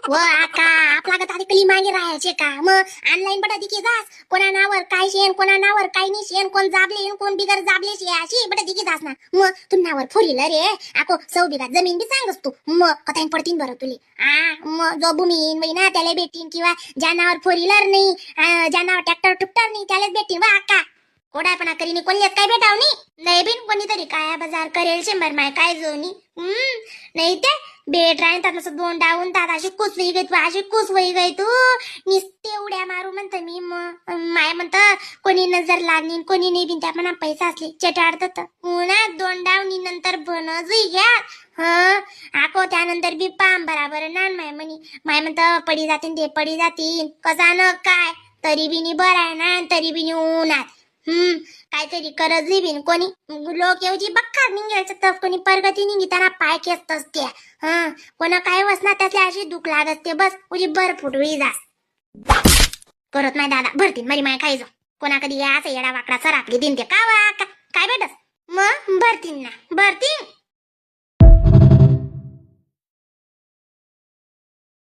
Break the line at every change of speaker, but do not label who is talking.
व आका आपला का तारी कली मागे राहायचे का मग ऑनलाईन बटा दिकी जास कोणा नावर काय शेन कोणा नावर काय नाही शेन कोण जाबले कोण बिगर जाबले शे अशी बटा दिकी जास ना मग तू नावर फोरील रे आको 100 बिघा जमीन बी सांगस तू मग कथा पडतीन बरं तुले मग जो भूमीन बाई ना त्याला भेटीन किंवा ज्या नावर फोरीलर नाही ज्या नावर ट्रॅक्टर टुक्टर नाही त्यालाच भेटीन वा आका कोडापणा करीने कोणलेच काय भेटाव नाही बिन कोणीतरी काय बाजार करेल शंभर माय काय जोनी नाही ते भेट राहीन तर असं दोन डावून तात अशी कुसवी गई तू अशी कुसवी गई तू निस्ते उड्या मारू म्हणतं मी माय म्हणतं कोणी नजर लागली कोणी नाही बिन त्या म्हणा पैसा असले चटाडत उन्हात दोन डावनी नंतर बनजही घ्या आको त्यानंतर बी पाम बराबर नान माय म्हणतं पडी जातीन ते पडी जातीन कसा न काय तरी बिनी बरं आहे ना तरी बिनी उन्हात काहीतरी करत बिन कोणी लोक येऊची बक्कार निघायचं तर कोणी प्रगती निघी त्यांना पाय खेचत असते कोणा काय वसना त्यातल्या अशी दुख लागत ते बस उजी बर फुटवी जास करत नाही दादा भरतीन मरी माय खायचो कोणा कधी असं येडा वाकडा सरापली दिन ते काय भेटस मग भरतीन ना भरतीन